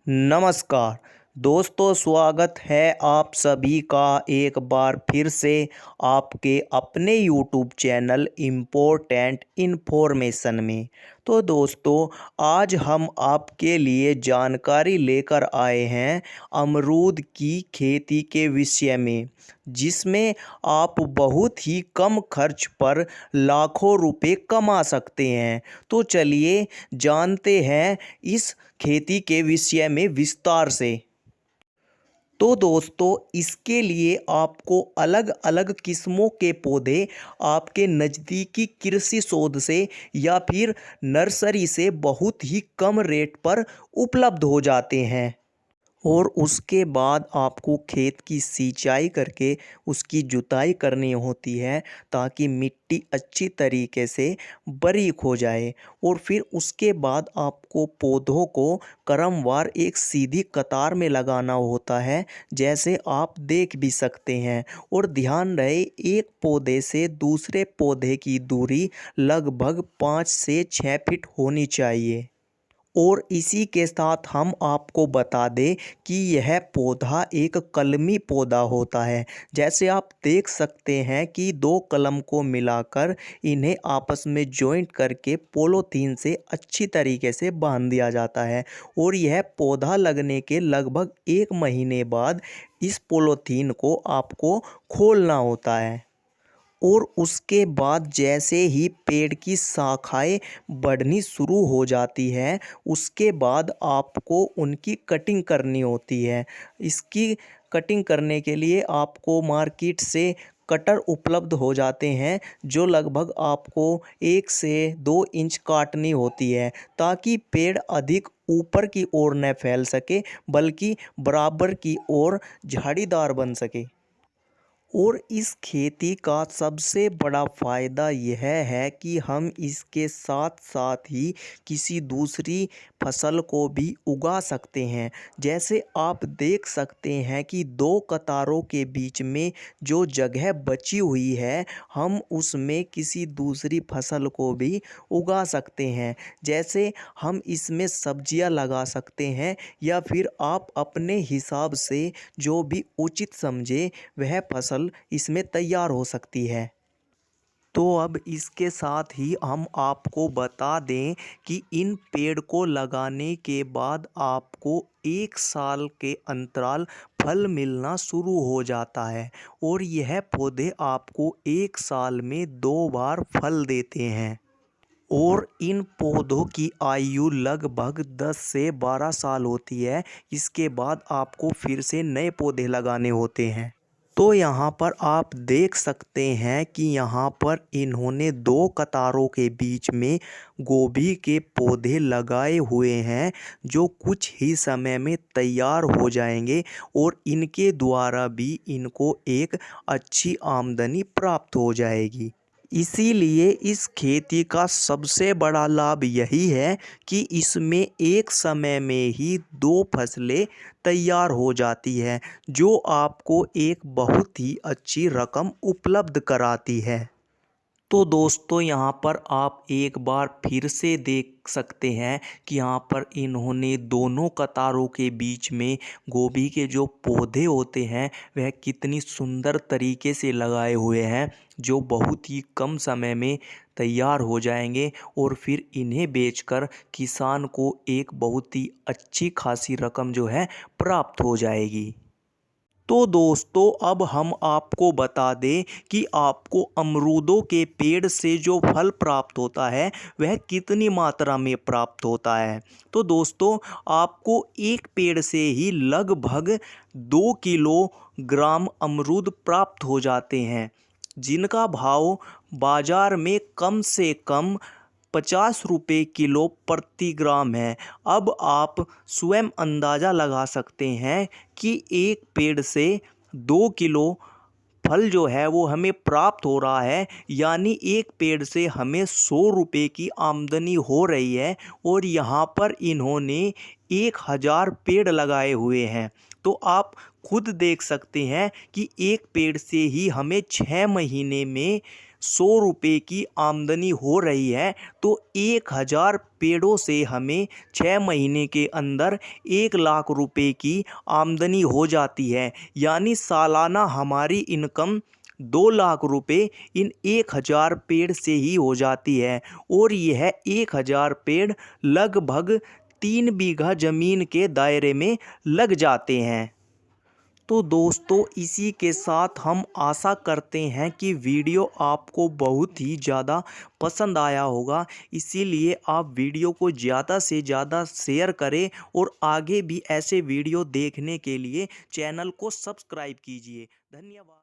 नमस्कार दोस्तों, स्वागत है आप सभी का एक बार फिर से आपके अपने यूट्यूब चैनल इम्पोर्टेंट इन्फॉर्मेशन में। तो दोस्तों, आज हम आपके लिए जानकारी लेकर आए हैं अमरूद की खेती के विषय में, जिसमें आप बहुत ही कम खर्च पर लाखों रुपए कमा सकते हैं। तो चलिए जानते हैं इस खेती के विषय में विस्तार से। तो दोस्तों, इसके लिए आपको अलग अलग किस्मों के पौधे आपके नज़दीकी कृषि शोध से या फिर नर्सरी से बहुत ही कम रेट पर उपलब्ध हो जाते हैं। और उसके बाद आपको खेत की सिंचाई करके उसकी जुताई करनी होती है, ताकि मिट्टी अच्छी तरीके से बारीक हो जाए। और फिर उसके बाद आपको पौधों को क्रमवार एक सीधी कतार में लगाना होता है, जैसे आप देख भी सकते हैं। और ध्यान रहे, एक पौधे से दूसरे पौधे की दूरी लगभग 5 से 6 फीट होनी चाहिए। और इसी के साथ हम आपको बता दें कि यह पौधा एक कलमी पौधा होता है। जैसे आप देख सकते हैं कि दो कलम को मिलाकर इन्हें आपस में जॉइंट करके पॉलीथीन से अच्छी तरीके से बांध दिया जाता है। और यह पौधा लगने के लगभग 1 महीने बाद इस पॉलीथीन को आपको खोलना होता है। और उसके बाद जैसे ही पेड़ की शाखाएं बढ़नी शुरू हो जाती है, उसके बाद आपको उनकी कटिंग करनी होती है। इसकी कटिंग करने के लिए आपको मार्केट से कटर उपलब्ध हो जाते हैं, जो लगभग आपको 1 से 2 इंच काटनी होती है, ताकि पेड़ अधिक ऊपर की ओर न फैल सके, बल्कि बराबर की ओर झाड़ीदार बन सके। और इस खेती का सबसे बड़ा फ़ायदा यह है कि हम इसके साथ साथ ही किसी दूसरी फसल को भी उगा सकते हैं। जैसे आप देख सकते हैं कि 2 कतारों के बीच में जो जगह बची हुई है, हम उसमें किसी दूसरी फसल को भी उगा सकते हैं। जैसे हम इसमें सब्जियां लगा सकते हैं, या फिर आप अपने हिसाब से जो भी उचित समझे वह फसल इसमें तैयार हो सकती है। तो अब इसके साथ ही हम आपको बता दें कि इन पेड़ को लगाने के बाद आपको 1 साल के अंतराल फल मिलना शुरू हो जाता है। और यह पौधे आपको 1 साल में 2 बार फल देते हैं। और इन पौधों की आयु लगभग 10 से 12 साल होती है। इसके बाद आपको फिर से नए पौधे लगाने होते हैं। तो यहाँ पर आप देख सकते हैं कि यहाँ पर इन्होंने 2 कतारों के बीच में गोभी के पौधे लगाए हुए हैं, जो कुछ ही समय में तैयार हो जाएंगे। और इनके द्वारा भी इनको एक अच्छी आमदनी प्राप्त हो जाएगी। इसीलिए इस खेती का सबसे बड़ा लाभ यही है कि इसमें एक समय में ही 2 फसलें तैयार हो जाती है, जो आपको एक बहुत ही अच्छी रकम उपलब्ध कराती है। तो दोस्तों, यहाँ पर आप एक बार फिर से देख सकते हैं कि यहाँ पर इन्होंने दोनों कतारों के बीच में गोभी के जो पौधे होते हैं वह कितनी सुंदर तरीके से लगाए हुए हैं, जो बहुत ही कम समय में तैयार हो जाएंगे। और फिर इन्हें बेचकर किसान को एक बहुत ही अच्छी खासी रकम जो है प्राप्त हो जाएगी। तो दोस्तों, अब हम आपको बता दें कि आपको अमरूदों के पेड़ से जो फल प्राप्त होता है वह कितनी मात्रा में प्राप्त होता है। तो दोस्तों, आपको एक पेड़ से ही लगभग 2 किलोग्राम अमरूद प्राप्त हो जाते हैं, जिनका भाव बाज़ार में कम से कम 50 रुपये किलो प्रति ग्राम है। अब आप स्वयं अंदाज़ा लगा सकते हैं कि एक पेड़ से 2 किलो फल जो है वो हमें प्राप्त हो रहा है, यानी एक पेड़ से हमें 100 रुपये की आमदनी हो रही है। और यहाँ पर इन्होंने 1000 पेड़ लगाए हुए हैं। तो आप खुद देख सकते हैं कि एक पेड़ से ही हमें 6 महीने में 100 रुपये की आमदनी हो रही है तो 1000 पेड़ों से हमें 6 महीने के अंदर 1 लाख रुपए की आमदनी हो जाती है। यानी सालाना हमारी इनकम 2 लाख रुपए इन 1000 पेड़ से ही हो जाती है। और यह 1000 पेड़ लगभग 3 बीघा ज़मीन के दायरे में लग जाते हैं। तो दोस्तों इसी के साथ हम आशा करते हैं कि वीडियो आपको बहुत ही ज़्यादा पसंद आया होगा। इसीलिए आप वीडियो को ज़्यादा से ज़्यादा शेयर करें और आगे भी ऐसे वीडियो देखने के लिए चैनल को सब्सक्राइब कीजिए। धन्यवाद।